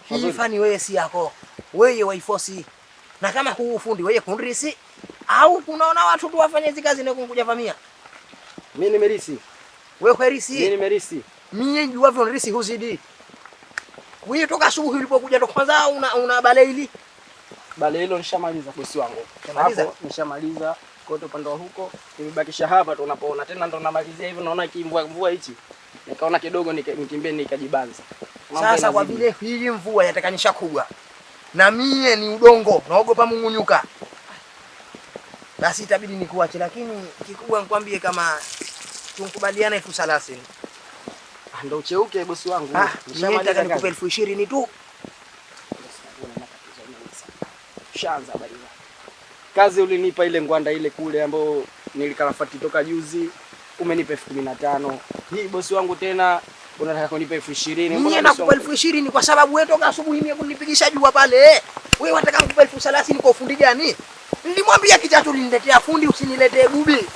Hii fani wewe si yako. Wewe waifosi. Na kama huu ufundi wewe kunrisi au kunaona watu tu wafanye hizo kazi na kunkuja vamia. Mimi nimerisi. Wewe kwerisi? Mimi nimerisi. Mimi juavyo nirisi huzidi. Wewe toka asubuhi ulipokuja ndo kwanza una bale hili. Bale hilo nishamaliza bosi wangu. Hapo nishamaliza kote upande wa huko. Nimebakisha hapa tu unapoona tena ndo namalizia hivi naona mvua hichi. Nikaona kidogo nikimbie nikajibanza. Sasa kwa vile hii mvua yatakanyesha kubwa. Na mie ni udongo, naogopa mungunyuka. Basi itabidi nikuache, lakini kikubwa nikwambie kama tunkubaliana 30,000. Ndio ucheuke bosi wangu. Nishamaliza nikupe 20,000 tu. Shanza habari. Kazi ulinipa ile ngwanda ile kule ambayo nilikarafati toka juzi, umenipa 15,000. Hii bosi wangu tena unataka kunipa 20,000. Mimi nakupa 20,000 kwa sababu wewe toka asubuhi mimi kunipigisha jua pale. Wewe unataka nikupa 30,000 kwa ufundi gani? Nilimwambia kichatu niletea fundi usiniletee gubi.